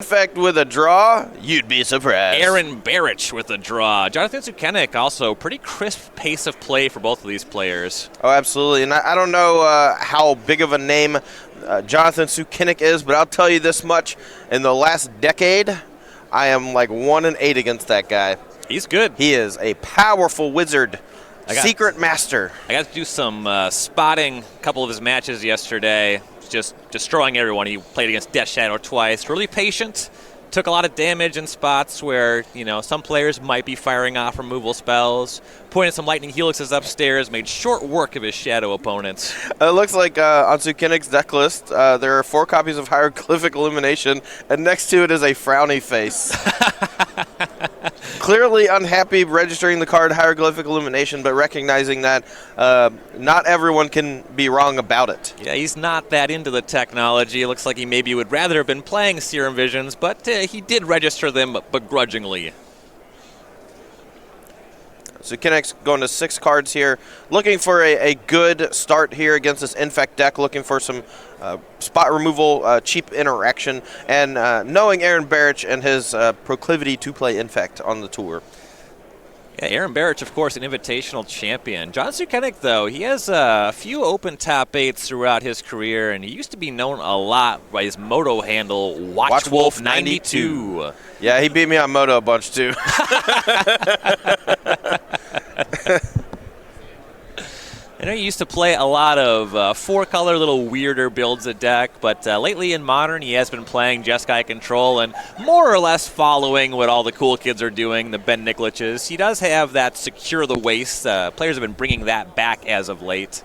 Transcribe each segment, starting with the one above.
Infect with a draw, you'd be surprised. Aaron Barich with a draw. Jonathan Sukenik also pretty crisp pace of play for both of these players. Oh, absolutely. And I don't know how big of a name Jonathan Sukenik is, but I'll tell you this much. In the last decade, I am like 1-8 against that guy. He's good. He is a powerful wizard. Secret master. I got to do some spotting a couple of his matches yesterday. Just destroying everyone. He played against Death Shadow twice. Really patient. Took a lot of damage in spots where, some players might be firing off removal spells. Pointed some lightning helixes upstairs. Made short work of his shadow opponents. It looks like on Sukenik's deck list, there are 4 copies of Hieroglyphic Illumination, and next to it is a frowny face. Clearly unhappy registering the card Hieroglyphic Illumination, but recognizing that not everyone can be wrong about it. Yeah, he's not that into the technology. It looks like he maybe would rather have been playing Serum Visions, but he did register them begrudgingly. Sukenik's going to 6 cards here, looking for a good start here against this Infect deck, looking for some spot removal, cheap interaction, and knowing Aaron Barich and his proclivity to play Infect on the tour. Yeah, Aaron Barich, of course, an invitational champion. John Sukenik, though, he has a few open top 8s throughout his career, and he used to be known a lot by his Moto handle, WatchWolf92. Yeah, he beat me on Moto a bunch, too. I know he used to play a lot of 4-color, little weirder builds of deck, but lately in Modern, he has been playing Jeskai Control and more or less following what all the cool kids are doing, the Ben Nickliches. He does have that Secure the Waste. Players have been bringing that back as of late.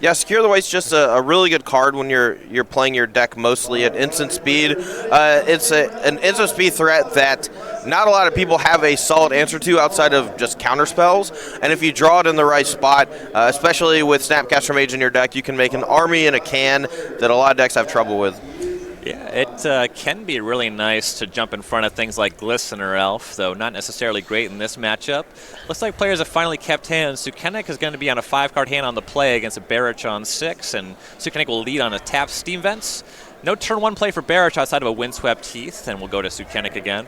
Yeah, Secure the Waste just a really good card when you're playing your deck mostly at instant speed. It's an instant speed threat that not a lot of people have a solid answer to outside of just counter spells. And if you draw it in the right spot, especially with Snapcaster Mage in your deck, you can make an army in a can that a lot of decks have trouble with. Yeah, it can be really nice to jump in front of things like Glistener Elf, though not necessarily great in this matchup. Looks like players have finally kept hands. Sukenik is going to be on a 5-card hand on the play against a Barich on 6, and Sukenik will lead on a tap Steam Vents. No turn 1 play for Barich outside of a Windswept Heath, and we'll go to Sukenik again.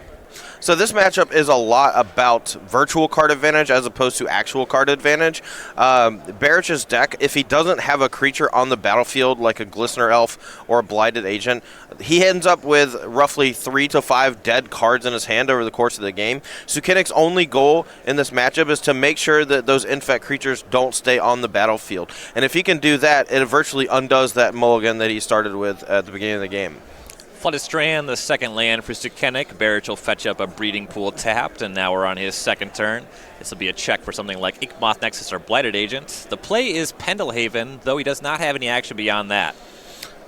So this matchup is a lot about virtual card advantage as opposed to actual card advantage. Barich's deck, if he doesn't have a creature on the battlefield like a Glistener Elf or a Blighted Agent, he ends up with roughly 3 to 5 dead cards in his hand over the course of the game. Sukenik's only goal in this matchup is to make sure that those Infect creatures don't stay on the battlefield. And if he can do that, it virtually undoes that mulligan that he started with at the beginning of the game. Flooded Strand, the second land for Sukenik. Barich will fetch up a Breeding Pool tapped, and now we're on his second turn. This will be a check for something like Inkmoth Nexus or Blighted Agent. The play is Pendelhaven, though he does not have any action beyond that.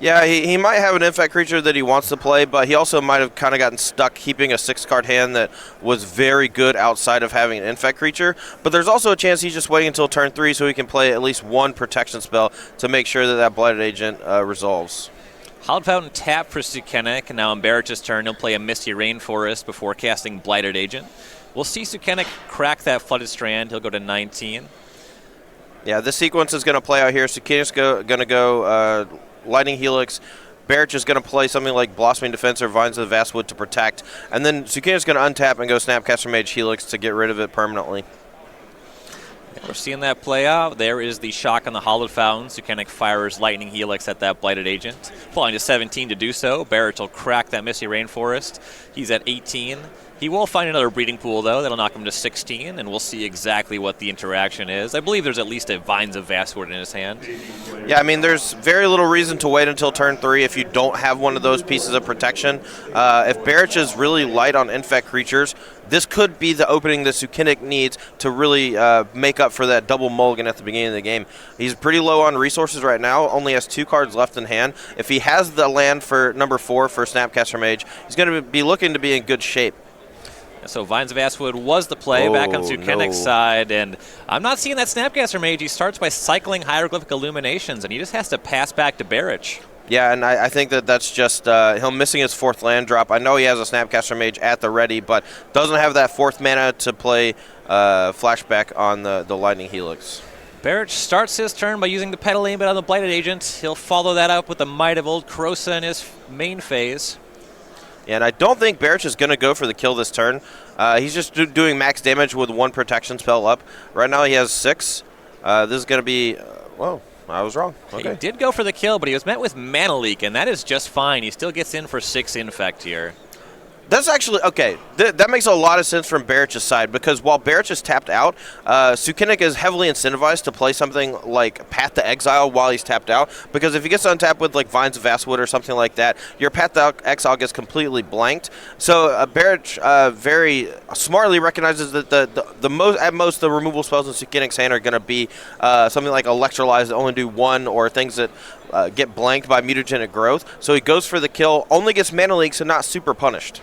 Yeah, he might have an Infect creature that he wants to play, but he also might have kind of gotten stuck keeping a 6-card hand that was very good outside of having an Infect creature. But there's also a chance he's just waiting until turn 3 so he can play at least 1 protection spell to make sure that that Blighted Agent resolves. Hallowed Fountain tap for Sukenik, and now on Barich's turn, he'll play a Misty Rainforest before casting Blighted Agent. We'll see Sukenik crack that Flooded Strand. He'll go to 19. Yeah, this sequence is going to play out here. Sukenik's going to go Lightning Helix. Barich is going to play something like Blossoming Defense or Vines of the Vastwood to protect. And then Sukenik's going to untap and go Snapcaster Mage Helix to get rid of it permanently. We're seeing that play out. There is the shock on the Hallowed Fountain. Sukenik fires Lightning Helix at that Blighted Agent. Falling to 17 to do so. Barich will crack that Misty Rainforest. He's at 18. He will find another Breeding Pool, though. That'll knock him to 16, and we'll see exactly what the interaction is. I believe there's at least a Vines of Vastwood in his hand. Yeah, I mean, there's very little reason to wait until turn 3 if you don't have one of those pieces of protection. If Barich is really light on Infect creatures, this could be the opening that Sukenik needs to really make up for that double mulligan at the beginning of the game. He's pretty low on resources right now, only has 2 cards left in hand. If he has the land for number 4 for Snapcaster Mage, he's going to be looking to be in good shape. So Vines of Vastwood was the play back on Sukenik's side, and I'm not seeing that Snapcaster Mage. He starts by cycling Hieroglyphic Illuminations, and he just has to pass back to Barich. Yeah, and I think that's just him missing his 4th land drop. I know he has a Snapcaster Mage at the ready, but doesn't have that 4th mana to play flashback on the Lightning Helix. Barich starts his turn by using the Petal Aim on the Blighted Agent. He'll follow that up with the Might of Old Krosa in his main phase. And I don't think Barich is going to go for the kill this turn. He's just doing max damage with 1 protection spell up. Right now he has 6. This is going to be... whoa, I was wrong. Okay. He did go for the kill, but he was met with Mana Leak, and that is just fine. He still gets in for 6 Infect here. That's actually, okay, that makes a lot of sense from Barich's side, because while Barich is tapped out, Sukenik is heavily incentivized to play something like Path to Exile while he's tapped out, because if he gets untapped with like Vines of Vastwood or something like that, your Path to Exile gets completely blanked. So Barich very smartly recognizes that at most the removal spells in Sukenik's hand are going to be something like Electrolyze that only do 1, or things that get blanked by mutagenic growth. So he goes for the kill, only gets Mana Leak, so not super punished.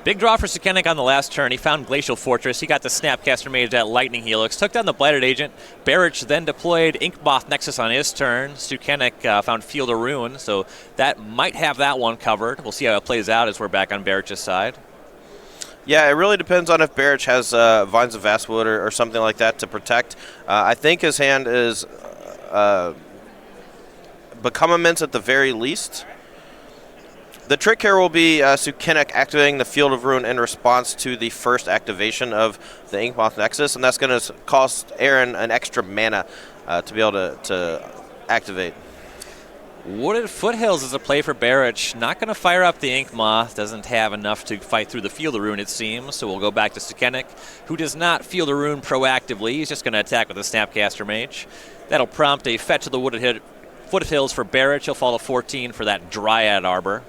Big draw for Sukenik on the last turn. He found Glacial Fortress. He got the Snapcaster Mage at Lightning Helix. Took down the Blighted Agent. Barich then deployed Inkmoth Nexus on his turn. Sukenik found Field of Ruin, so that might have that one covered. We'll see how it plays out as we're back on Barich's side. Yeah, it really depends on if Barich has Vines of Vastwood or something like that to protect. I think his hand is Become Immense at the very least. The trick here will be Sukenik activating the Field of Ruin in response to the first activation of the Inkmoth Nexus, and that's going to cost Aaron an extra mana to be able to activate. Wooded Foothills is a play for Barich. Not going to fire up the Inkmoth. Doesn't have enough to fight through the Field of Ruin, it seems. So we'll go back to Sukenik, who does not Field of Ruin proactively. He's just going to attack with the Snapcaster Mage. That'll prompt a fetch of the Wooded Foothills for Barich. He'll fall to 14 for that Dryad Arbor.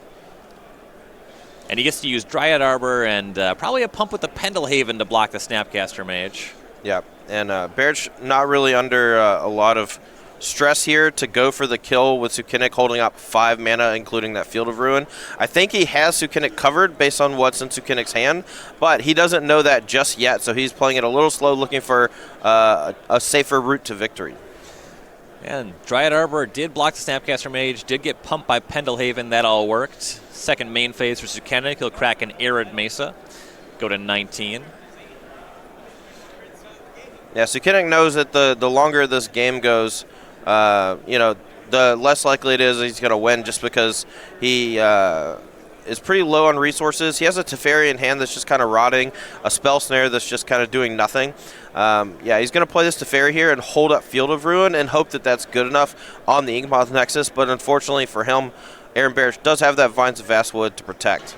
And he gets to use Dryad Arbor and probably a pump with the Pendelhaven to block the Snapcaster Mage. Yeah, and Barich not really under a lot of stress here to go for the kill with Sukenik holding up 5 mana, including that Field of Ruin. I think he has Sukenik covered based on what's in Sukenik's hand, but he doesn't know that just yet, so he's playing it a little slow, looking for a safer route to victory. And Dryad Arbor did block the Snapcaster Mage, did get pumped by Pendelhaven. That all worked. Second main phase for Sukenik. He'll crack an Arid Mesa. Go to 19. Yeah, Sukenik knows that the longer this game goes, the less likely it is he's going to win, just because he is pretty low on resources. He has a Teferi in hand that's just kind of rotting, a Spell Snare that's just kind of doing nothing. Yeah, he's going to play this Teferi here and hold up Field of Ruin and hope that that's good enough on the Inkmoth Nexus, but unfortunately for him, Aaron Barich does have that Vines of Vastwood to protect.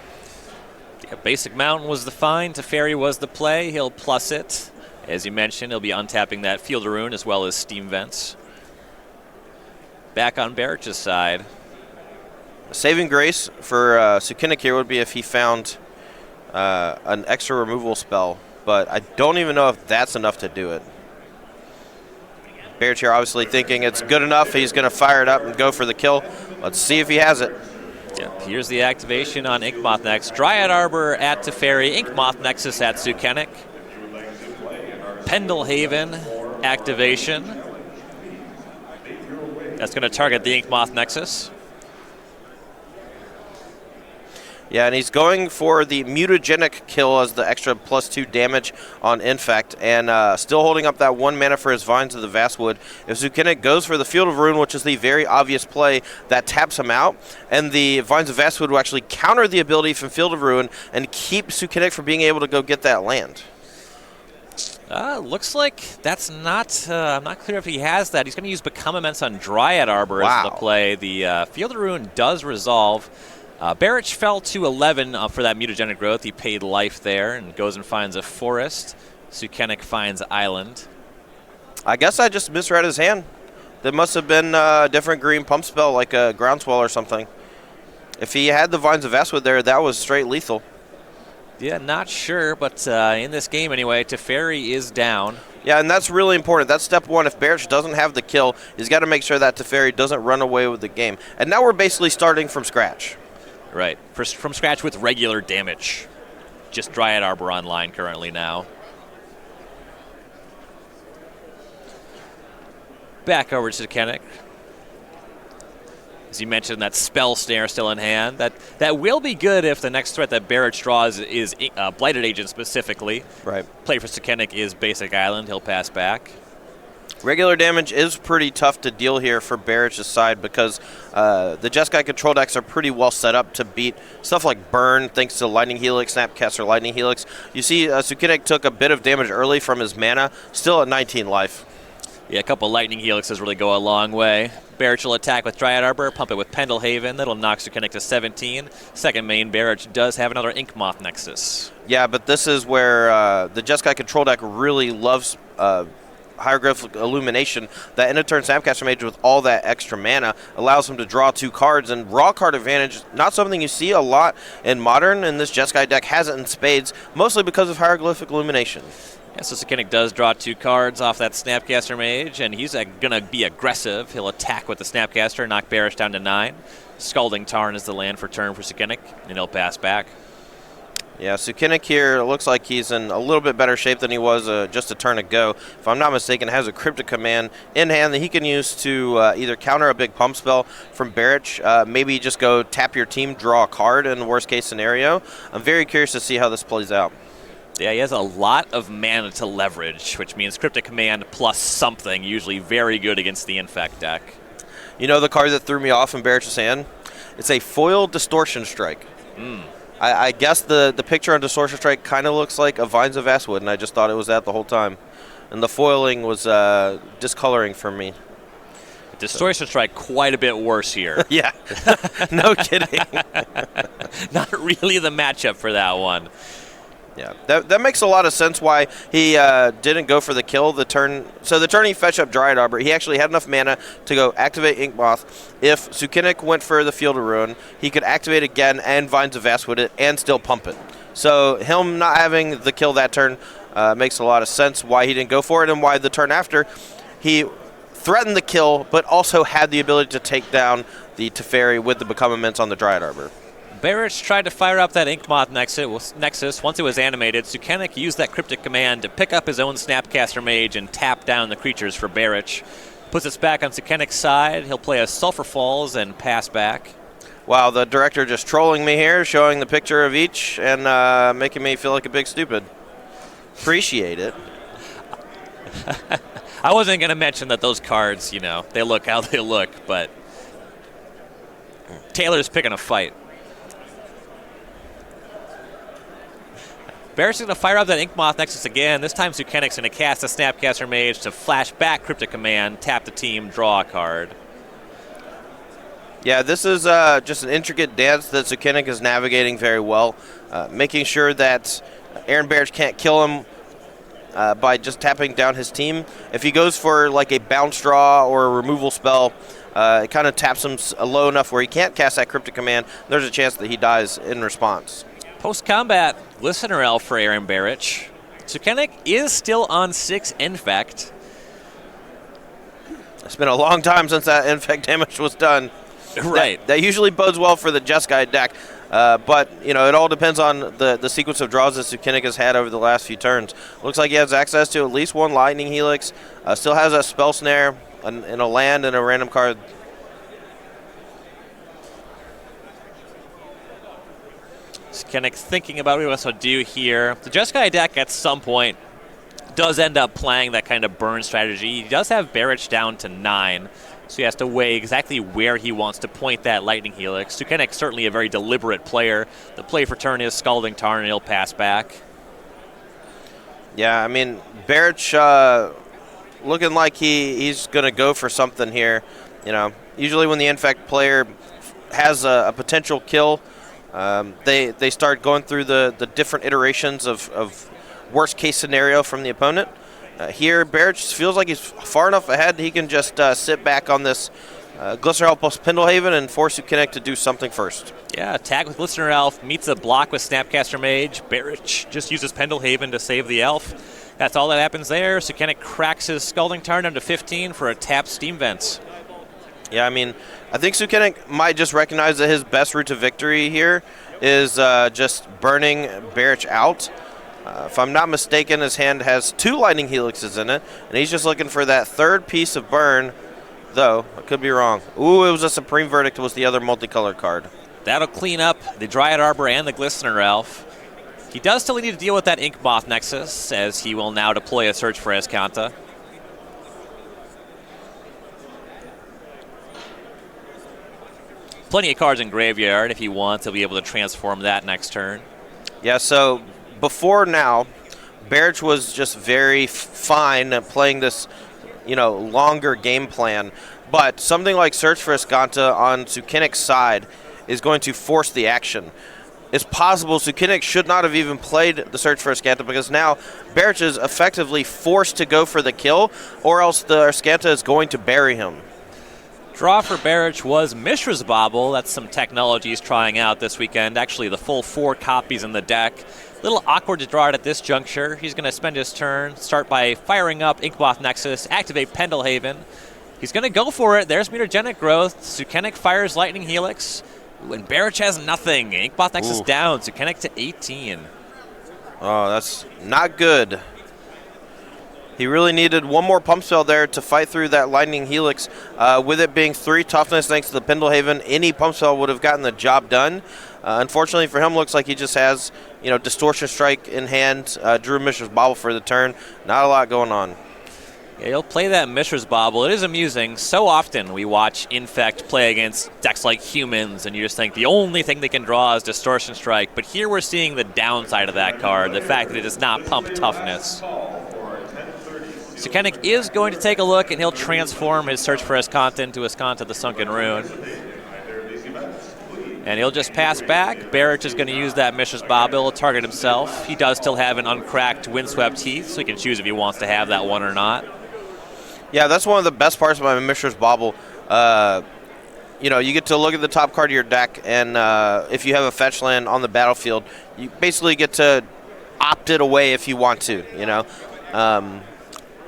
Yeah, Basic Mountain was the find. Teferi was the play. He'll plus it. As you mentioned, he'll be untapping that Field of Ruin as well as Steam Vents. Back on Barich's side. Saving grace for Sukenik here would be if he found an extra removal spell, but I don't even know if that's enough to do it. Barich here obviously thinking it's good enough. He's going to fire it up and go for the kill. Let's see if he has it. Yep, here's the activation on Inkmoth Nexus. Dryad Arbor at Teferi, Inkmoth Nexus at Sukenik. Pendelhaven activation. That's going to target the Inkmoth Nexus. Yeah, and he's going for the mutagenic kill as the extra +2 damage on Infect, and still holding up that 1 mana for his Vines of the Vastwood. If Sukenik goes for the Field of Ruin, which is the very obvious play, that taps him out, and the Vines of Vastwood will actually counter the ability from Field of Ruin and keep Sukenik from being able to go get that land. Looks like that's not... I'm not clear if he has that. He's going to use Become Immense on Dryad Arbor as the play. The Field of Ruin does resolve. Barich fell to 11 for that mutagenic growth. He paid life there and goes and finds a forest. Sukenik finds island. I guess I just misread his hand. There must have been a different green pump spell, like a Groundswell or something. If he had the Vines of Vastwood there, that was straight lethal. Yeah, not sure, but in this game anyway, Teferi is down. Yeah, and that's really important. That's step one. If Barich doesn't have the kill, he's got to make sure that Teferi doesn't run away with the game. And now we're basically starting from scratch. Right, from scratch with regular damage. Just Dryad Arbor online currently now. Back over to Sukenik. As you mentioned, that Spell Snare still in hand. That will be good if the next threat that Barich draws is Blighted Agent specifically. Right. Play for Sukenik is Basic Island. He'll pass back. Regular damage is pretty tough to deal here for Barich's side because the Jeskai control decks are pretty well set up to beat stuff like Burn, thanks to Lightning Helix, Snapcaster, Lightning Helix. You see Sukenik took a bit of damage early from his mana, still at 19 life. Yeah, a couple Lightning Helixes really go a long way. Barich will attack with Dryad Arbor, pump it with Pendelhaven. That'll knock Sukenik to 17. Second main, Barich does have another Inkmoth Nexus. Yeah, but this is where the Jeskai control deck really loves Hieroglyphic Illumination. That end of turn Snapcaster Mage with all that extra mana allows him to draw 2 cards, and raw card advantage, not something you see a lot in Modern, and this Jeskai deck has it in spades, mostly because of Hieroglyphic Illumination. Yeah, so Sukenik does draw 2 cards off that Snapcaster Mage, and he's going to be aggressive. He'll attack with the Snapcaster, knock Barich down to 9. Scalding Tarn is the land for turn for Sukenik, and he'll pass back. Yeah, Sukenik here looks like he's in a little bit better shape than he was just a turn ago. If I'm not mistaken, has a Cryptic Command in hand that he can use to either counter a big pump spell from Barich, maybe just go tap your team, draw a card in the worst case scenario. I'm very curious to see how this plays out. Yeah, he has a lot of mana to leverage, which means Cryptic Command plus something, usually very good against the Infect deck. You know the card that threw me off in Barich's hand? It's a foil Distortion Strike. I guess the picture on Distortion Strike kind of looks like a Vines of Vastwood, and I just thought it was that the whole time. And the foiling was discoloring for me. Distortion Strike quite a bit worse here. Yeah, no kidding. Not really the matchup for that one. Yeah, that makes a lot of sense why he didn't go for the kill the turn. So the turn he fetched up Dryad Arbor, he actually had enough mana to go activate Inkmoth. If Sukenik went for the Field of Ruin, he could activate again and Vines of Vastwood it and still pump it. So him not having the kill that turn makes a lot of sense why he didn't go for it, and why the turn after he threatened the kill but also had the ability to take down the Teferi with the Become Immense on the Dryad Arbor. Barich tried to fire up that Inkmoth Nexus. Once it was animated, Sukenik used that Cryptic Command to pick up his own Snapcaster Mage and tap down the creatures for Barich. Puts us back on Sukenik's side. He'll play a Sulphur Falls and pass back. Wow, the director just trolling me here, showing the picture of each and making me feel like a big stupid. Appreciate it. I wasn't going to mention that those cards, they look how they look, but Taylor's picking a fight. Barich's going to fire up that Inkmoth Nexus again. This time Sukenik's going to cast a Snapcaster Mage to flash back Cryptic Command, tap the team, draw a card. Yeah, this is just an intricate dance that Sukenik is navigating very well, making sure that Aaron Barich can't kill him by just tapping down his team. If he goes for like a bounce draw or a removal spell, it kind of taps him low enough where he can't cast that Cryptic Command. There's a chance that he dies in response. Post-combat, Listener Elf for Aaron Barich. Sukenik is still on 6 Infect. It's been a long time since that Infect damage was done. Right. That usually bodes well for the Jeskai deck, but it all depends on the sequence of draws that Sukenik has had over the last few turns. Looks like he has access to at least 1 Lightning Helix, still has a Spell Snare, and a land and a random card. Sukenik thinking about what he wants to do here. The Jeskai deck at some point does end up playing that kind of burn strategy. He does have Barich down to 9, so he has to weigh exactly where he wants to point that Lightning Helix. Sukenik certainly a very deliberate player. The play for turn is Scalding Tarn, and he'll pass back. Yeah, I mean, Barich looking like he's going to go for something here. Usually when the Infect player has a potential kill, they start going through the different iterations of worst case scenario from the opponent. Here, Barich feels like he's far enough ahead he can just sit back on this Glistener Elf plus Pendelhaven and force Sukenik to do something first. Yeah, attack with Glistener Elf, meets a block with Snapcaster Mage. Barich just uses Pendelhaven to save the Elf. That's all that happens there. Sukenik cracks his Scalding Tarn down to 15 for a tapped Steam Vents. Yeah, I mean, I think Sukenik might just recognize that his best route to victory here is just burning Barich out. If I'm not mistaken, his hand has 2 Lightning Helixes in it, and he's just looking for that third piece of burn, though. I could be wrong. Ooh, it was a Supreme Verdict was the other multicolored card. That'll clean up the Dryad Arbor and the Glistener Elf. He does still need to deal with that Inkmoth Nexus, as he will now deploy a Search for Escanta. Plenty of cards in graveyard. If he wants, he'll be able to transform that next turn. Yeah, so before now, Barich was just very fine at playing this, longer game plan. But something like Search for Escanta on Sukenik's side is going to force the action. It's possible Sukenik should not have even played the Search for Escanta because now Barich is effectively forced to go for the kill, or else the Escanta is going to bury him. Draw for Barich was Mishra's Bauble. That's some technology he's trying out this weekend. Actually, the full 4 copies in the deck. A little awkward to draw it at this juncture. He's going to spend his turn, start by firing up Inkmoth Nexus, activate Pendelhaven. He's going to go for it. There's Mutagenic Growth. Sukenik fires Lightning Helix. And Barich has nothing. Inkmoth Nexus down. Sukenik to 18. Oh, that's not good. He really needed one more pump spell there to fight through that Lightning Helix. With it being 3 toughness thanks to the Pendelhaven, any pump spell would have gotten the job done. Unfortunately for him, looks like he just has, Distortion Strike in hand, drew Mishra's Bauble for the turn. Not a lot going on. Yeah, he'll play that Mishra's Bauble. It is amusing. So often we watch Infect play against decks like Humans, and you just think the only thing they can draw is Distortion Strike. But here we're seeing the downside of that card, the fact that it does not pump toughness. Sukenik is going to take a look, and he'll transform his Search for Escanta into Escanta the Sunken Rune. And he'll just pass back. Barich is going to use that Mishra's Bauble to target himself. He does still have an uncracked Windswept Heath, so he can choose if he wants to have that one or not. Yeah, that's one of the best parts about Mishra's Bauble. You get to look at the top card of your deck, and if you have a fetch land on the battlefield, you basically get to opt it away if you want to,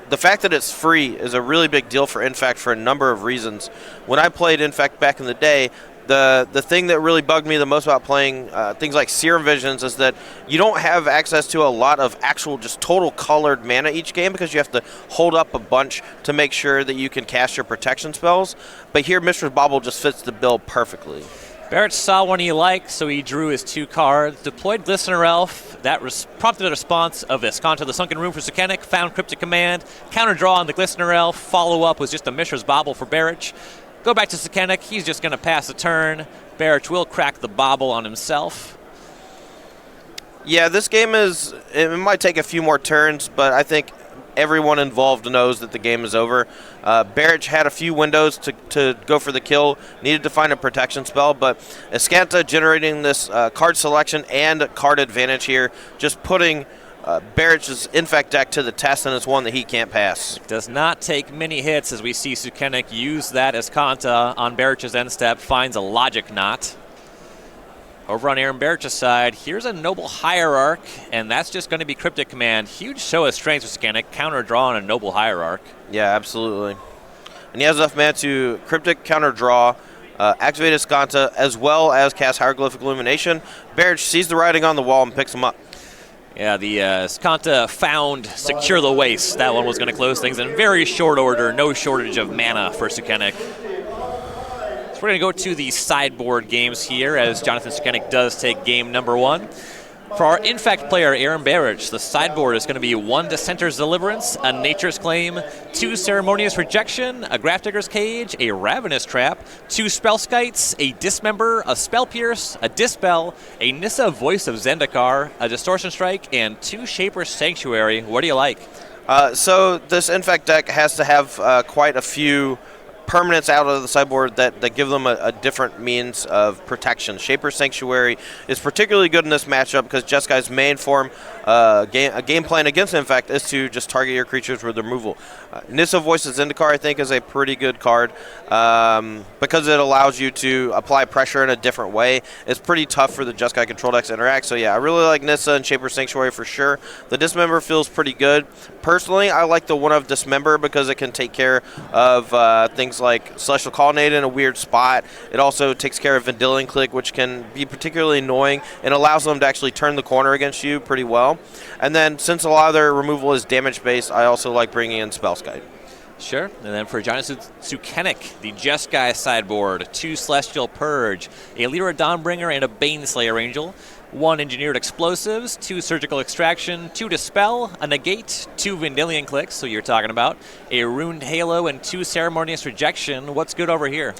The fact that it's free is a really big deal for Infect for a number of reasons. When I played Infect back in the day, the thing that really bugged me the most about playing things like Serum Visions is that you don't have access to a lot of actual just total colored mana each game because you have to hold up a bunch to make sure that you can cast your protection spells. But here, Mishra's Bauble just fits the bill perfectly. Barich saw one he liked, so he drew his 2 cards, deployed Glistener Elf. That prompted a response of Escanta the Sunken Rune for Sukenik, found Cryptic Command, counter draw on the Glistener Elf, follow-up was just a Mishra's Bauble for Barich. Go back to Sukenik, he's just going to pass the turn. Barich will crack the Bauble on himself. Yeah, this game it might take a few more turns, but I think everyone involved knows that the game is over. Barich had a few windows to go for the kill, needed to find a protection spell, but Escanta generating this card selection and card advantage here, just putting Barich's Infect deck to the test, and it's one that he can't pass. Does not take many hits as we see Sukenik use that Escanta on Barich's end step, finds a Logic Knot. Over on Aaron Barich's side, here's a Noble Hierarch, and that's just going to be Cryptic Command. Huge show of strength for Sukenik, counter draw on a Noble Hierarch. Yeah, absolutely. And he has enough mana to Cryptic counter draw, activate Escanta, as well as cast Hieroglyphic Illumination. Barich sees the writing on the wall and picks him up. Yeah, the Escanta found Secure the Waste. That one was going to close things in very short order. No shortage of mana for Sukenik. So we're going to go to the sideboard games here as Jonathan Sukenik does take game number 1. For our Infect player, Aaron Barich, the sideboard is going to be 1 Dissenter's Deliverance, a Nature's Claim, 2 Ceremonious Rejection, a Grafdigger's Cage, a Ravenous Trap, 2 Spellskites, a Dismember, a Spell Pierce, a Dispel, a Nissa Voice of Zendikar, a Distortion Strike, and 2 Shaper's Sanctuary. What do you like? So this Infect deck has to have quite a few permanents out of the sideboard that give them a different means of protection. Shaper's Sanctuary is particularly good in this matchup because Jeskai's main form a game plan against Infect is to just target your creatures with removal. Nissa Voice of Zendikar, I think, is a pretty good card because it allows you to apply pressure in a different way. It's pretty tough for the Jeskai control decks to interact, so yeah, I really like Nissa and Shaper's Sanctuary for sure. The Dismember feels pretty good. Personally, I like the one of Dismember because it can take care of things like Celestial Colonnade in a weird spot. It also takes care of Vendilion Click, which can be particularly annoying and allows them to actually turn the corner against you pretty well. And then since a lot of their removal is damage-based, I also like bringing in Spellskite. Sure. And then for Jonathan Sukenik, the Jeskai sideboard, 2 Celestial Purge, a Lyra Dawnbringer, and a Baneslayer Angel. 1 Engineered Explosives, 2 Surgical Extraction, 2 Dispel, a Negate, 2 Vendilion Clicks, so you're talking about, a Runed Halo, and 2 Ceremonious Rejection. What's good over here?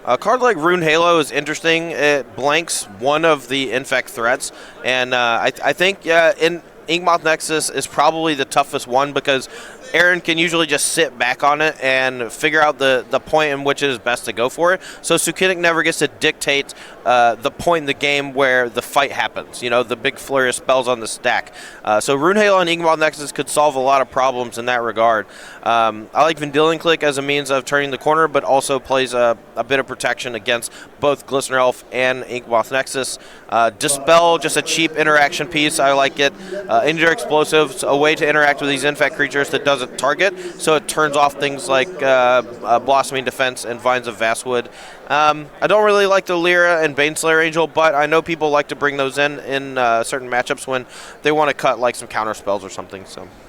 A card like Rune Halo is interesting. It blanks one of the infect threats, and I think in Inkmoth Nexus is probably the toughest one because Aaron can usually just sit back on it and figure out the point in which it is best to go for it. So Sukenik never gets to dictate the point in the game where the fight happens, the big flurry of spells on the stack. So Rune Halo and Inkmoth Nexus could solve a lot of problems in that regard. I like Vendilion Click as a means of turning the corner, but also plays a bit of protection against both Glistener Elf and Inkmoth Nexus. Dispel, just a cheap interaction piece. I like it. Injure Explosives, a way to interact with these infect creatures that doesn't target, so it turns off things like Blossoming Defense and Vines of Vastwood. I don't really like the Lyra and Baneslayer Angel, but I know people like to bring those in certain matchups when they want to cut like some counter spells or something.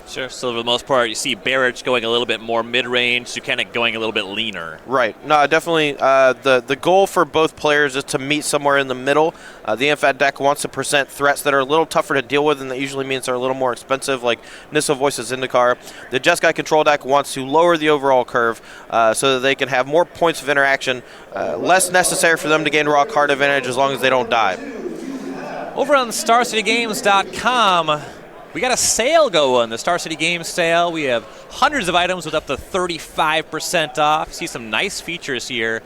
Sure. So for the most part, you see Barich going a little bit more mid-range, Sukenik going a little bit leaner. Right. No, definitely. The goal for both players is to meet somewhere in the middle. The Infat deck wants to present threats that are a little tougher to deal with, and that usually means they're a little more expensive, like Nissa Voices Zendikar. The Jeskai Control deck wants to lower the overall curve so that they can have more points of interaction, less necessary for them to gain raw card advantage as long as they don't die. Over on StarCityGames.com, we got a sale going, the Star City Games sale. We have hundreds of items with up to 35% off. See some nice features here.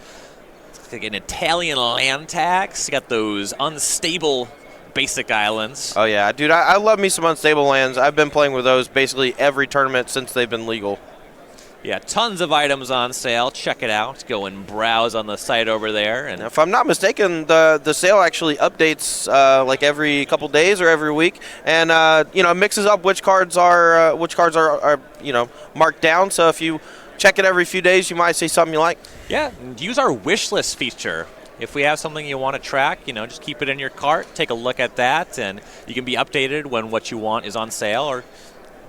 It's like an Italian land tax. You got those unstable basic islands. Oh, yeah. Dude, I love me some unstable lands. I've been playing with those basically every tournament since they've been legal. Yeah, tons of items on sale. Check it out. Go and browse on the site over there. And if I'm not mistaken, the sale actually updates like every couple days or every week, and mixes up which cards are marked down. So if you check it every few days, you might see something you like. Yeah, use our wish list feature. If we have something you want to track, just keep it in your cart. Take a look at that, and you can be updated when what you want is on sale or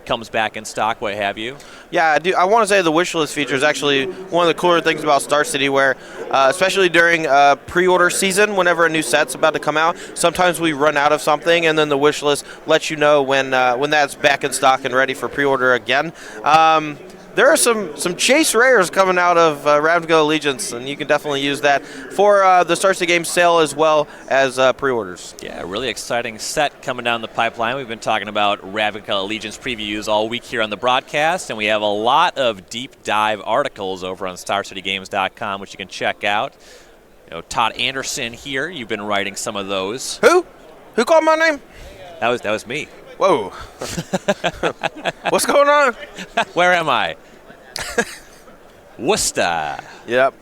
comes back in stock, what have you. Yeah, I want to say the wish list feature is actually one of the cooler things about Star City, where especially during pre-order season, whenever a new set's about to come out, sometimes we run out of something, and then the wish list lets you know when that's back in stock and ready for pre-order again. There are some chase rares coming out of Ravnica Allegiance, and you can definitely use that for the Star City Games sale as well as pre-orders. Yeah, a really exciting set coming down the pipeline. We've been talking about Ravnica Allegiance previews all week here on the broadcast, and we have a lot of deep dive articles over on StarCityGames.com, which you can check out. Todd Anderson here, you've been writing some of those. Who? Who called my name? That was me. Whoa. What's going on? Where am I? Worcester. Yep.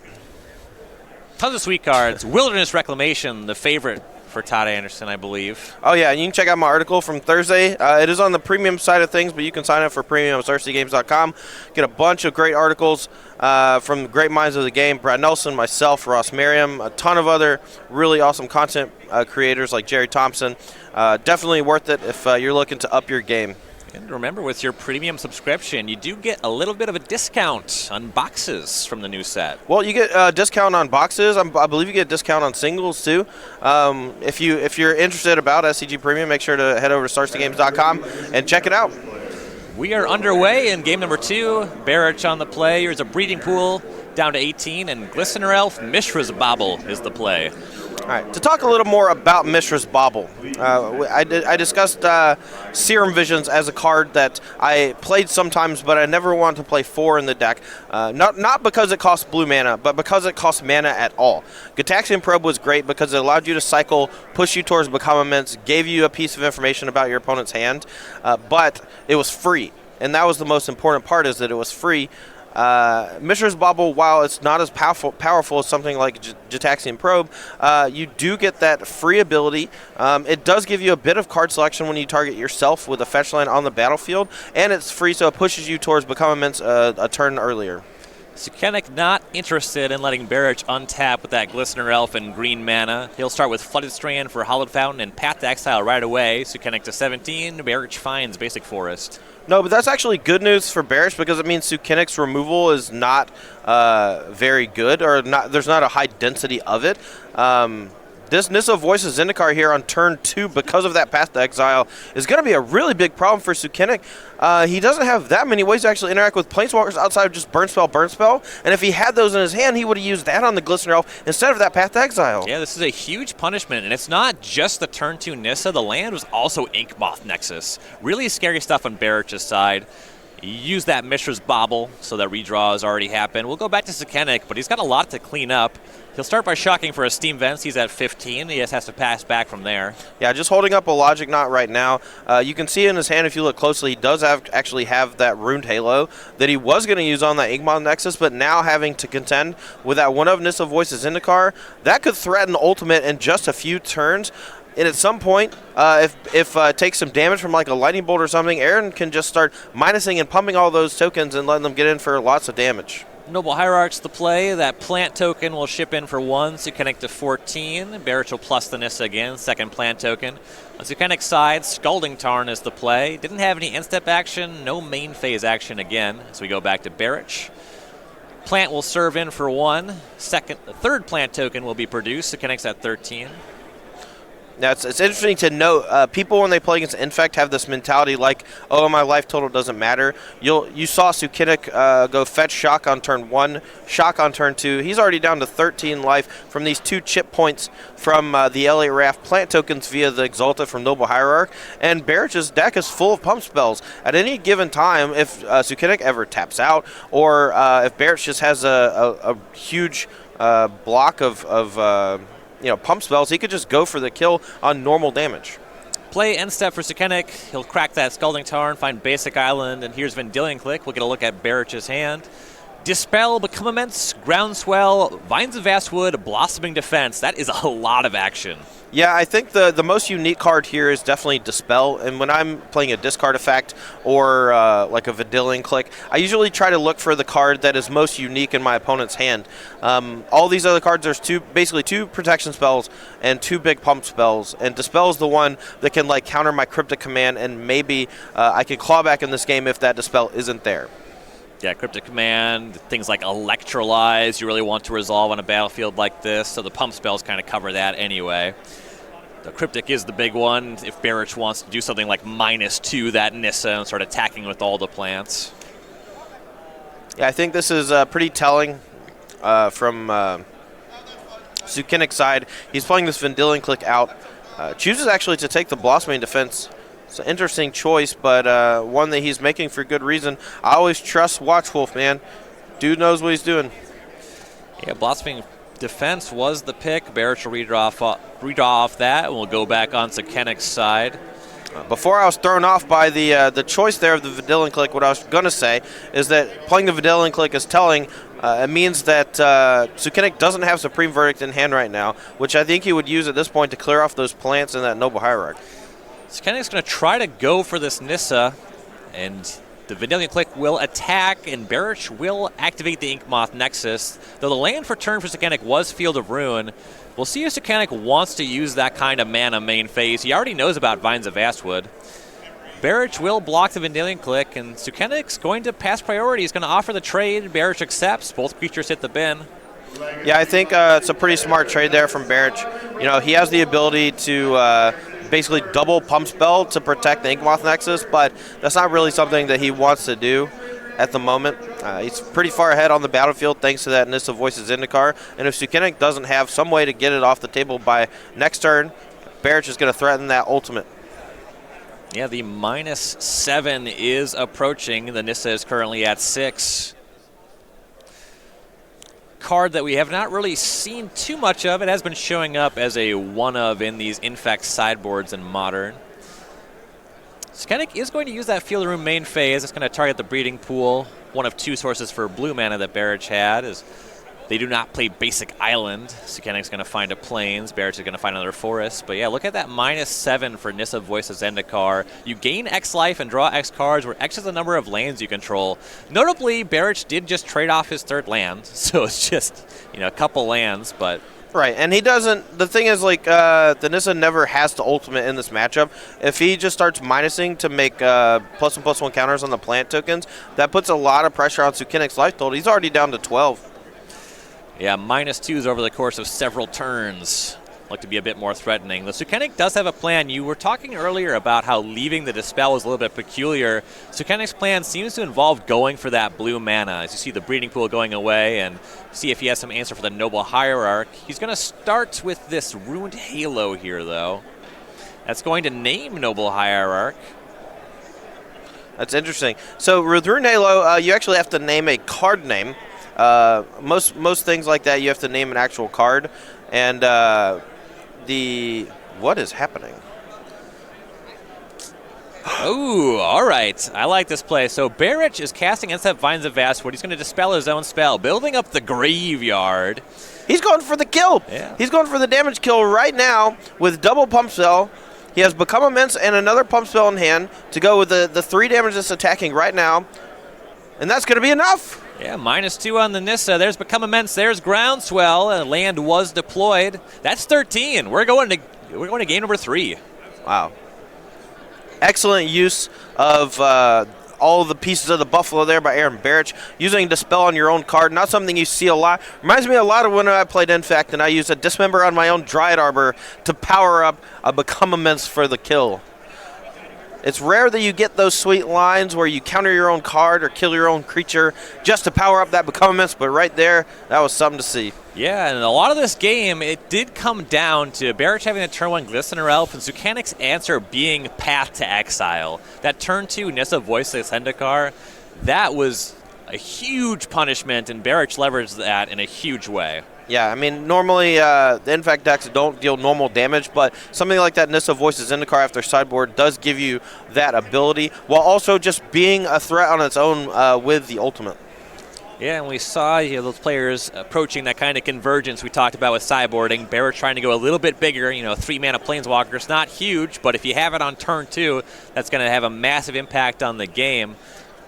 Tons of sweet cards. Wilderness Reclamation, the favorite for Todd Anderson, I believe. Oh, yeah. You can check out my article from Thursday. It is on the premium side of things, but you can sign up for premium at StarCityGames.com. Get a bunch of great articles from great minds of the game. Brad Nelson, myself, Ross Merriam, a ton of other really awesome content creators like Jerry Thompson. Definitely worth it if you're looking to up your game. And remember, with your premium subscription, you do get a little bit of a discount on boxes from the new set. Well, you get a discount on boxes. I believe you get a discount on singles, too. If you're interested about SCG Premium, make sure to head over to StarCityGames.com and check it out. We are underway in game number 2. Barich on the play. Here's a breeding pool down to 18, and Glistener Elf Mishra's Bauble is the play. All right, to talk a little more about Mishra's Bauble, I discussed Serum Visions as a card that I played sometimes, but I never wanted to play 4 in the deck. Not because it costs blue mana, but because it costs mana at all. Gitaxian Probe was great because it allowed you to cycle, push you towards Become Immense, gave you a piece of information about your opponent's hand, but it was free. And that was the most important part, is that it was free. Mishra's Bauble, while it's not as powerful as something like Gitaxian Probe, you do get that free ability. It does give you a bit of card selection when you target yourself with a fetch land on the battlefield, and it's free, so it pushes you towards Become Immense a turn earlier. Sukenik not interested in letting Barich untap with that Glistener Elf and green mana. He'll start with Flooded Strand for Hallowed Fountain and Path to Exile right away. Sukenik to 17, Barich finds Basic Forest. No, but that's actually good news for Barich because it means Sukenik's removal is not very good, or there's not a high density of it. this Nissa Voices Zendikar here on turn 2, because of that Path to Exile, is going to be a really big problem for Sukenik. He doesn't have that many ways to actually interact with Planeswalkers outside of just Burn Spell. And if he had those in his hand, he would have used that on the Glistener Elf instead of that Path to Exile. Yeah, this is a huge punishment, and it's not just the turn 2 Nissa. The land was also Inkmoth Nexus. Really scary stuff on Barich's side. Use that Mishra's Bauble, so that redraw has already happened. We'll go back to Sukenik, but he's got a lot to clean up. He'll start by shocking for a Steam Vents. He's at 15. He just has to pass back from there. Yeah, just holding up a Logic Knot right now. You can see in his hand, if you look closely, he does actually have that Runed Halo that he was going to use on that Inkmoth Nexus, but now having to contend with that one of Nissa Voices Zendikar, that could threaten Ultimate in just a few turns. And at some point, if it takes some damage from like a Lightning Bolt or something, Aaron can just start minusing and pumping all those tokens and letting them get in for lots of damage. Noble Hierarch's the play. That plant token will ship in for 1, Sukenik to 14. Barich will plus the Nissa again, second plant token. On Sukenik's side, Scalding Tarn is the play. Didn't have any end-step action, no main phase action again. So we go back to Barich. Plant will serve in for 1. Third plant token will be produced. Sukenik's at 13. Now, it's interesting to note, people when they play against Infect have this mentality like, oh, my life total doesn't matter. You saw Sukenik go fetch Shock on turn 1, Shock on turn 2. He's already down to 13 life from these 2 chip points from the LA Raft plant tokens via the Exalta from Noble Hierarch. And Barich's deck is full of pump spells. At any given time, if Sukenik ever taps out, or if Barich just has a huge block of pump spells, he could just go for the kill on normal damage. Play end step for Sukenik. He'll crack that Scalding Tarn, find Basic Island, and here's Vendilion Click. We'll get a look at Barich's hand. Dispel, Become Immense, Groundswell, Vines of Vastwood, Blossoming Defense. That is a lot of action. Yeah, I think the most unique card here is definitely Dispel. And when I'm playing a discard effect or like a Vendilion Click, I usually try to look for the card that is most unique in my opponent's hand. All these other cards, there's basically 2 protection spells and 2 big pump spells. And Dispel is the one that can like counter my Cryptic Command, and maybe I can claw back in this game if that Dispel isn't there. Yeah, Cryptic Command, things like Electrolyze you really want to resolve on a battlefield like this, so the pump spells kind of cover that anyway. The Cryptic is the big one if Barich wants to do something like -2 that Nissa and start attacking with all the plants. Yeah, I think this is pretty telling from Sukenik's side. He's playing this Vendilion Click out. Chooses actually to take the Blossoming Defense. It's an interesting choice, but one that he's making for good reason. I always trust Watchwolf, man. Dude knows what he's doing. Yeah, Blossoming Defense was the pick. Barich will redraw off that, and we'll go back on Sukenik's side. Before I was thrown off by the choice there of the Vendilion Click, what I was going to say is that playing the Vendilion Click is telling. It means that Sukenik doesn't have Supreme Verdict in hand right now, which I think he would use at this point to clear off those plants in that Noble Hierarch. Sukenik's going to try to go for this Nissa, and the Vendilion Click will attack, and Barich will activate the Inkmoth Nexus. Though the land for turn for Sukenik was Field of Ruin, we'll see if Sukenik wants to use that kind of mana main phase. He already knows about Vines of Vastwood. Barich will block the Vendilion Click, and Sukenik's going to pass priority. He's going to offer the trade. Barich accepts. Both creatures hit the bin. Yeah, I think it's a pretty smart trade there from Barich. He has the ability to basically double pump spell to protect the Inkmoth Nexus, but that's not really something that he wants to do at the moment. He's pretty far ahead on the battlefield thanks to that Nissa Voices Zendikar, and if Sukenik doesn't have some way to get it off the table by next turn, Barich is going to threaten that ultimate. Yeah, the -7 is approaching. The Nissa is currently at 6. Card that we have not really seen too much of. It has been showing up as a one-of in these Infect sideboards in Modern. Sukenik is going to use that Field of Ruin main phase. It's going to target the Breeding Pool. One of 2 sources for blue mana that Barich had is they do not play Basic Island. Sukenik's going to find a Plains. Barich is going to find another Forest. But yeah, look at that -7 for Nissa Voices Zendikar. You gain X life and draw X cards, where X is the number of lands you control. Notably, Barich did just trade off his 3rd land, so it's just a couple lands, but... Right, and he doesn't... The thing is, the Nissa never has to ultimate in this matchup. If he just starts minusing to make +1/+1 counters on the plant tokens, that puts a lot of pressure on Sukenik's life total. He's already down to 12. Yeah, -2s over the course of several turns. look to be a bit more threatening. The Sukenik does have a plan. You were talking earlier about how leaving the Dispel was a little bit peculiar. Sukenik's plan seems to involve going for that blue mana. As you see the breeding pool going away and see if he has some answer for the Noble Hierarch. He's going to start with this Ruined Halo here, though. That's going to name Noble Hierarch. That's interesting. So with Ruined Halo, you actually have to name a card name. Most things like that, you have to name an actual card. And what is happening? Ooh, all right. I like this play. So Barich is casting against that Vines of Vastwood. He's going to dispel his own spell, building up the graveyard. He's going for the kill. Yeah. He's going for the damage kill right now with double pump spell. He has Become Immense and another pump spell in hand to go with the 3 damage that's attacking right now. And that's going to be enough. Yeah, -2 on the Nissa. There's Become Immense. There's Groundswell. Land was deployed. That's 13. We're going to game number 3. Wow. Excellent use of all of the pieces of the Buffalo there by Aaron Barich. Using Dispel on your own card, not something you see a lot. Reminds me a lot of when I played Infect and I used a Dismember on my own Dryad Arbor to power up a Become Immense for the kill. It's rare that you get those sweet lines where you counter your own card or kill your own creature just to power up that Become Immense, but right there, that was something to see. Yeah, and a lot of this game, it did come down to Barich having a turn 1 Glistener Elf and Sukenik's answer being Path to Exile. That turn 2 Nissa Voiceless Zendikar, that was a huge punishment, and Barich leveraged that in a huge way. Yeah, I mean, normally the Infect decks don't deal normal damage, but something like that Nissa Voices Zendikar after sideboard does give you that ability, while also just being a threat on its own with the ultimate. Yeah, and we saw those players approaching that kind of convergence we talked about with sideboarding. Barich trying to go a little bit bigger, 3-mana Planeswalker. It's not huge, but if you have it on turn 2, that's going to have a massive impact on the game.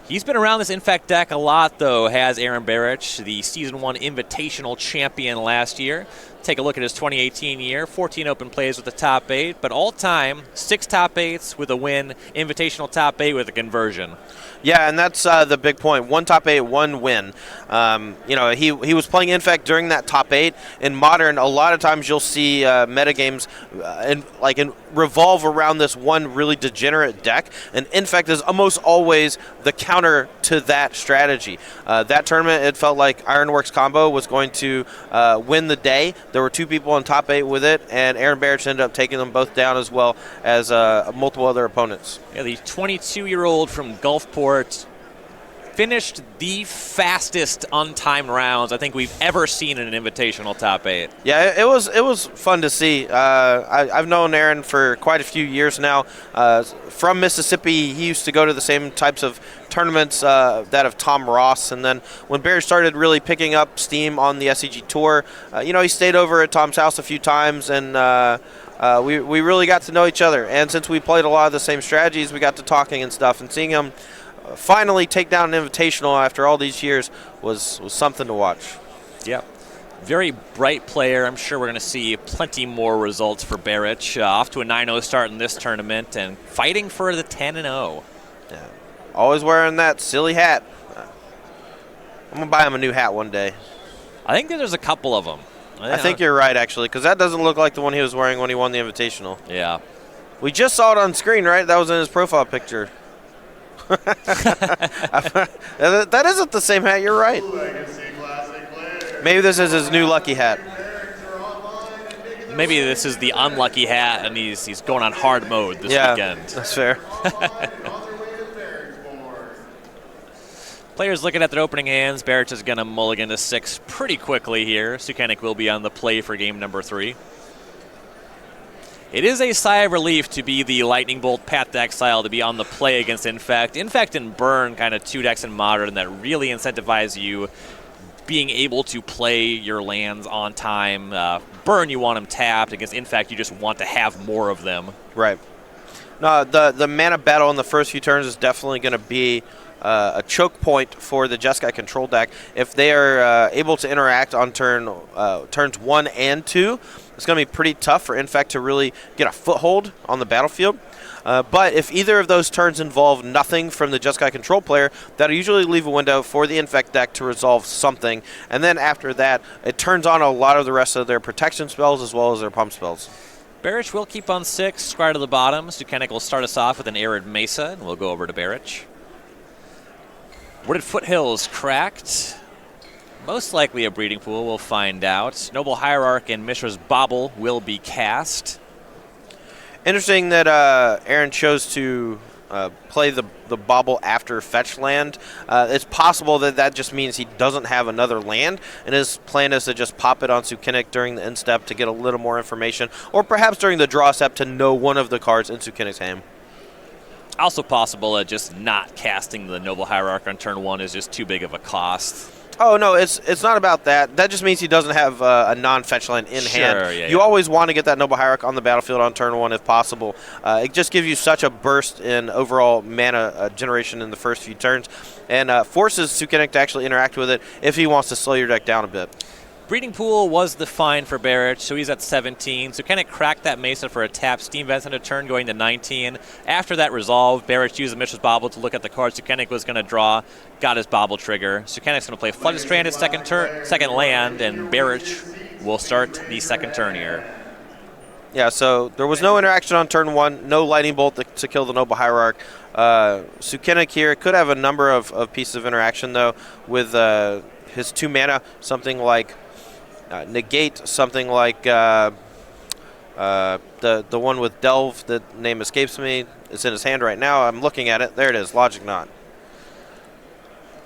He's been around this Infect deck a lot, though, has Aaron Barich, the Season 1 Invitational champion last year. Take a look at his 2018 year, 14 open plays with the top 8, but all-time, 6 top 8s with a win, Invitational top 8 with a conversion. Yeah, and that's the big point. 1 top 8, 1 win. He was playing Infect during that top 8. In Modern, a lot of times you'll see metagames revolve around this one really degenerate deck, and Infect is almost always the counter to that strategy. That tournament, it felt like Ironworks Combo was going to win the day. There were 2 people in top 8 with it, and Aaron Barich ended up taking them both down as well as multiple other opponents. Yeah, the 22-year-old from Gulfport finished the fastest untimed rounds I think we've ever seen in an Invitational top 8. Yeah, it was fun to see. I've known Aaron for quite a few years now. From Mississippi, he used to go to the same types of tournaments that of Tom Ross, and then when Barich started really picking up steam on the SCG Tour, he stayed over at Tom's house a few times, and we really got to know each other. And since we played a lot of the same strategies, we got to talking and stuff, and seeing him finally take down an Invitational after all these years was something to watch. Yep. Very bright player. I'm sure we're going to see plenty more results for Barich. Off to a 9-0 start in this tournament and fighting for the 10-0. Yeah. Always wearing that silly hat. I'm going to buy him a new hat one day. I think that there's a couple of them. I think you're right, actually, because that doesn't look like the one he was wearing when he won the Invitational. Yeah. We just saw it on screen, right? That was in his profile picture. That isn't the same hat, you're right. Maybe this is his new lucky hat. Maybe this is the unlucky hat, and he's going on hard mode this weekend. That's fair. Players looking at their opening hands. Barich is going to mulligan to 6 pretty quickly here. Sukenik will be on the play for game number 3. It is a sigh of relief to be the Lightning Bolt Path to Exile, to be on the play against Infect. Infect and Burn, kind of 2 decks in Modern that really incentivize you being able to play your lands on time. Burn, you want them tapped. Against Infect, you just want to have more of them. Right. No, the mana battle in the first few turns is definitely going to be a choke point for the Jeskai control deck. If they are able to interact on turns 1 and 2, it's going to be pretty tough for Infect to really get a foothold on the battlefield. But if either of those turns involve nothing from the Jeskai control player, that'll usually leave a window for the Infect deck to resolve something. And then after that, it turns on a lot of the rest of their protection spells as well as their pump spells. Barich will keep on 6, square to the bottom. Sukenik will start us off with an Arid Mesa, and we'll go over to Barich. Wooded Foothills cracked. Most likely a breeding pool, we'll find out. Noble Hierarch and Mishra's Bauble will be cast. Interesting that Aaron chose to play the Bauble after fetch land. It's possible that that just means he doesn't have another land, and his plan is to just pop it on Sukenik during the end step to get a little more information, or perhaps during the draw step to know one of the cards in Sukenik's hand. Also possible that just not casting the Noble Hierarch on turn 1 is just too big of a cost. Oh, no, it's not about that. That just means he doesn't have a non-fetch land in hand. Yeah, you always want to get that Noble Hierarch on the battlefield on turn 1 if possible. It just gives you such a burst in overall mana generation in the first few turns, and forces Sukenik to actually interact with it if he wants to slow your deck down a bit. Breeding Pool was the find for Barich, so he's at 17. Sukenik cracked that Mesa for a tap. Steam Vents on a turn going to 19. After that resolved, Barich used the Mishra's Bauble to look at the card Sukenik was going to draw, got his Bauble trigger. Sukenik's going to play Flooded Stranded second land, and Barich will start the second turn here. Yeah, so there was no interaction on turn 1, no Lightning Bolt to kill the Noble Hierarch. Sukenik here could have a number of pieces of interaction, though, with his 2 mana, something like negate, something like the one with Delve, the name escapes me. It's in his hand right now. I'm looking at it. There it is, Logic Knot.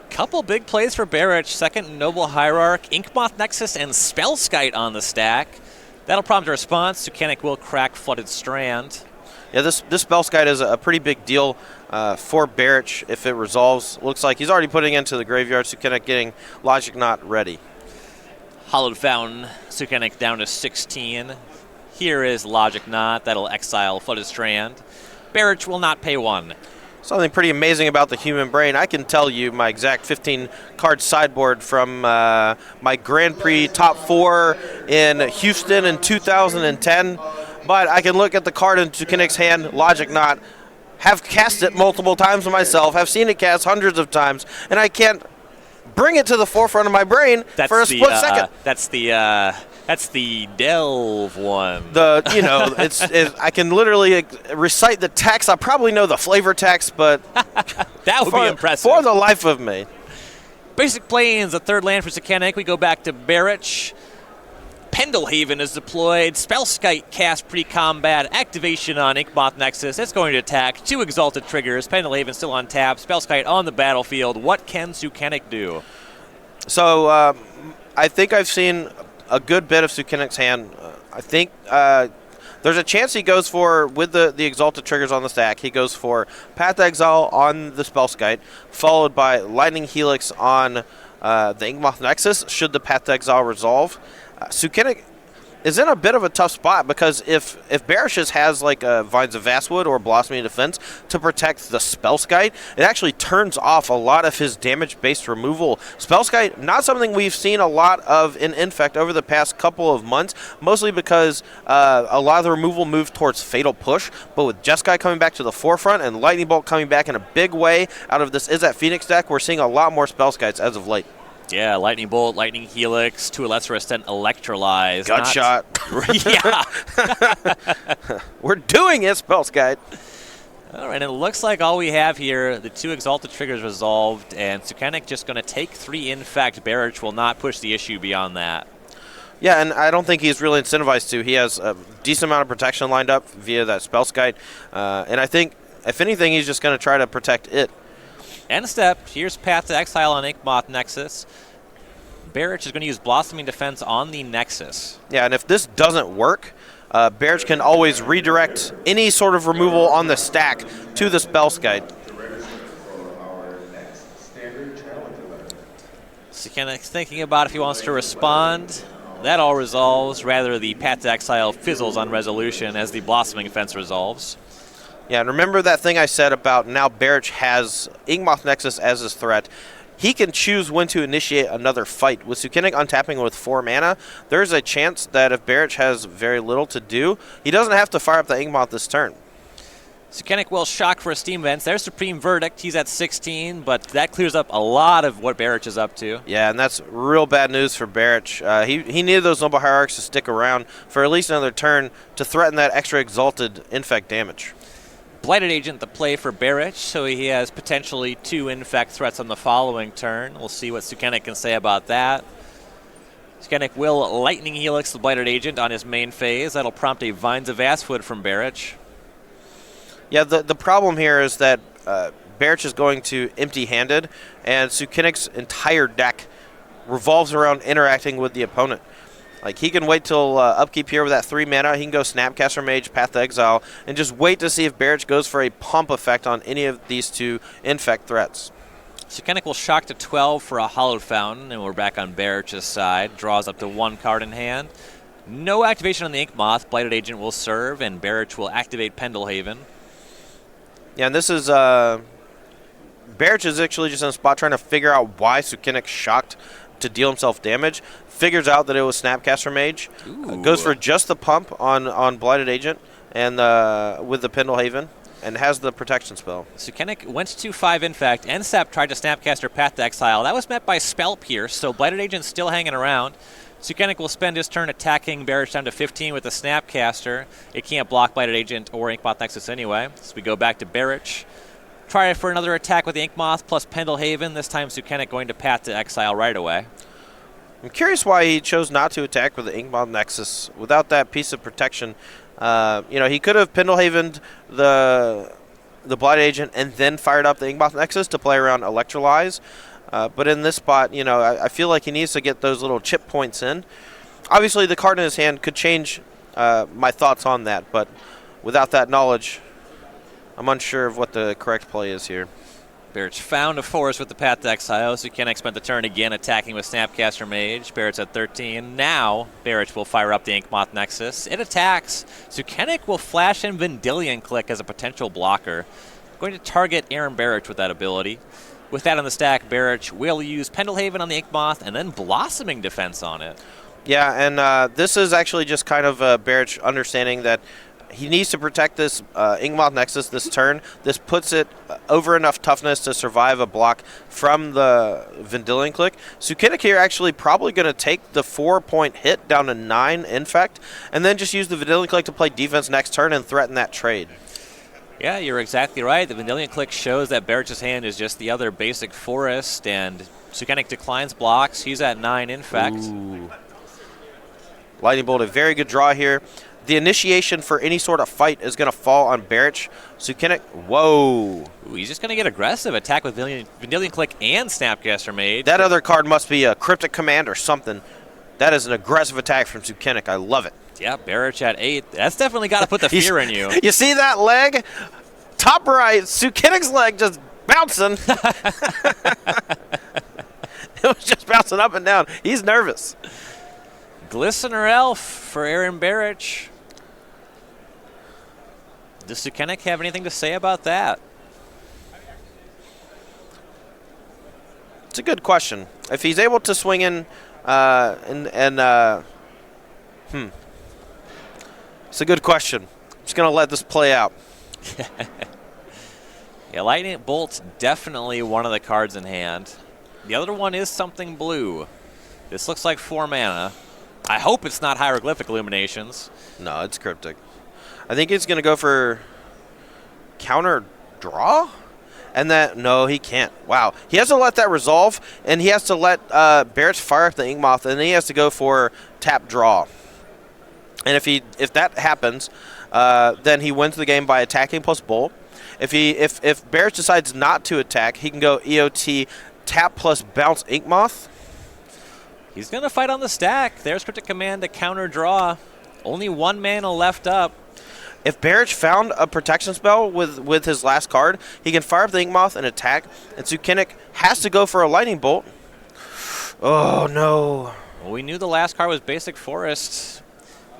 Couple big plays for Barich. Second Noble Hierarch, Inkmoth Nexus, and Spellskite on the stack. That'll prompt a response. Sukenik will crack Flooded Strand. Yeah, this Spellskite is a pretty big deal for Barich if it resolves. Looks like he's already putting it into the graveyard. Sukenik getting Logic Knot ready. Hollowed Fountain, Sukenik down to 16. Here is Logic Knot. That'll exile Flooded Strand. Barich will not pay 1. Something pretty amazing about the human brain. I can tell you my exact 15-card sideboard from my Grand Prix top 4 in Houston in 2010. But I can look at the card in Sukenik's hand, Logic Knot, have cast it multiple times myself, have seen it cast hundreds of times, and I can't bring it to the forefront of my brain for a split second. That's the Delve one. I can literally recite the text. I probably know the flavor text, but that would be impressive. For the life of me. Basic Plains, a third land for Sukenik. We go back to Barich. Pendelhaven is deployed. Spellskite cast pre-combat. Activation on Inkmoth Nexus. It's going to attack. 2 Exalted triggers. Pendelhaven still on tap. Spellskite on the battlefield. What can Sukenik do? So I think I've seen a good bit of Sukenik's hand. I think there's a chance he goes for, with the Exalted triggers on the stack, he goes for Path to Exile on the Spellskite, followed by Lightning Helix on the Inkmoth Nexus, should the Path to Exile resolve. Sukenik is in a bit of a tough spot because if Barich has like a Vines of Vastwood or Blossoming Defense to protect the Spellskite, it actually turns off a lot of his damage-based removal. Spellskite, not something we've seen a lot of in Infect over the past couple of months, mostly because a lot of the removal moved towards Fatal Push, but with Jeskai coming back to the forefront and Lightning Bolt coming back in a big way out of this Is That Phoenix deck, we're seeing a lot more Spellskites as of late. Yeah, Lightning Bolt, Lightning Helix, to a lesser extent, Electrolyze. Gut shot. Yeah. We're doing it, Spellskite. All right, and it looks like all we have here, the 2 Exalted triggers resolved, and Sukenik just going to take 3 Infect. Barich will not push the issue beyond that. Yeah, and I don't think he's really incentivized to. He has a decent amount of protection lined up via that Spellskite, and I think, if anything, he's just going to try to protect it. End step, here's Path to Exile on Inkmoth Nexus. Barich is going to use Blossoming Defense on the Nexus. Yeah, and if this doesn't work, Barich can always redirect any sort of removal on the stack to the Spellskite. Sukenik's thinking about if he wants to respond. That all resolves. Rather, the Path to Exile fizzles on resolution as the Blossoming Defense resolves. Yeah, and remember that thing I said about now Barich has Inkmoth Nexus as his threat. He can choose when to initiate another fight. With Sukenik untapping with 4 mana, there's a chance that if Barich has very little to do, he doesn't have to fire up the Inkmoth this turn. Sukenik will shock for a Steam Vents. There's Supreme Verdict. He's at 16, but that clears up a lot of what Barich is up to. Yeah, and that's real bad news for Barich. He needed those Noble Hierarchs to stick around for at least another turn to threaten that extra exalted infect damage. Blighted Agent the play for Barich, so he has potentially 2 infect threats on the following turn. We'll see what Sukenik can say about that. Sukenik will Lightning Helix the Blighted Agent on his main phase. That'll prompt a Vines of Vastwood from Barich. Yeah, the problem here is that Barich is going to empty-handed, and Sukenik's entire deck revolves around interacting with the opponent. Like, he can wait till upkeep here with that 3 mana. He can go Snapcaster Mage, Path to Exile, and just wait to see if Barich goes for a pump effect on any of these 2 infect threats. Sukenik will shock to 12 for a Hallowed Fountain, and we're back on Barich's side. Draws up to 1 card in hand. No activation on the Ink Moth. Blighted Agent will serve, and Barich will activate Pendelhaven. Yeah, and this is Barich is actually just in a spot trying to figure out why Sukenik shocked to deal himself damage. Figures out that it was Snapcaster Mage. Goes for just the pump on Blighted Agent and with the Pendelhaven, and has the protection spell. Sukenik went to 5 Infect. NSAP tried to Snapcaster Path to Exile. That was met by Spell Pierce, so Blighted Agent's still hanging around. Sukenik will spend his turn attacking Barich down to 15 with the Snapcaster. It can't block Blighted Agent or Inkmoth Nexus anyway. So we go back to Barich. Try for another attack with the Inkmoth plus Pendelhaven. This time Sukenik going to Path to Exile right away. I'm curious why he chose not to attack with the Inkmoth Nexus without that piece of protection. He could have Pendelhavened the Blighted Agent and then fired up the Inkmoth Nexus to play around Electrolyze. But in this spot, I feel like he needs to get those little chip points in. Obviously, the card in his hand could change my thoughts on that, but without that knowledge, I'm unsure of what the correct play is here. Barich found a forest with the Path to Exile. Sukenik spent the turn again attacking with Snapcaster Mage. Barich at 13. Now, Barich will fire up the Inkmoth Nexus. It attacks. Sukenik will flash in Vendilion Click as a potential blocker. Going to target Aaron Barich with that ability. With that on the stack, Barich will use Pendelhaven on the Inkmoth and then Blossoming Defense on it. Yeah, and this is actually just kind of Barich understanding that he needs to protect this Inkmoth Nexus this turn. This puts it over enough toughness to survive a block from the Vendilion Click. Sukenik here actually probably going to take the 4-point hit down to 9 infect, and then just use the Vendilion Click to play defense next turn and threaten that trade. Yeah, you're exactly right. The Vendilion Click shows that Barich's hand is just the other basic forest, and Sukenik declines blocks. He's at 9 infect. Ooh. Lightning Bolt, a very good draw here. The initiation for any sort of fight is going to fall on Barich. Sukenik, whoa. Ooh, he's just going to get aggressive. Attack with Vendilion Click and Snapcaster Mage. That other card must be a Cryptic Command or something. That is an aggressive attack from Sukenik. I love it. Yeah, Barich at 8. That's definitely got to put the fear in you. You see that leg? Top right, Sukenik's leg just bouncing. It was just bouncing up and down. He's nervous. Glistener Elf for Aaron Barich. Does Sukenik have anything to say about that? It's a good question. If he's able to swing in it's a good question. I'm just going to let this play out. Yeah, Lightning Bolt's definitely one of the cards in hand. The other one is something blue. This looks like 4 mana. I hope it's not Hieroglyphic Illuminations. No, it's Cryptic. I think he's going to go for counter draw? And that, no, he can't. Wow. He has to let that resolve, and he has to let Barich fire up the Inkmoth, and then he has to go for tap draw. And if that happens, then he wins the game by attacking plus bolt. If Barich decides not to attack, he can go EOT tap plus bounce Inkmoth. He's going to fight on the stack. There's Cryptic Command to counter draw. Only 1 mana left up. If Barich found a protection spell with his last card, he can fire up the Inkmoth and attack, and Sukenik has to go for a Lightning Bolt. Oh, no. Well, we knew the last card was Basic Forest.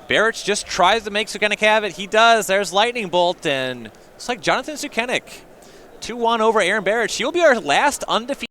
Barich just tries to make Sukenik have it. He does. There's Lightning Bolt, and it's like Jonathan Sukenik. 2-1 over Aaron Barich. He'll be our last undefeated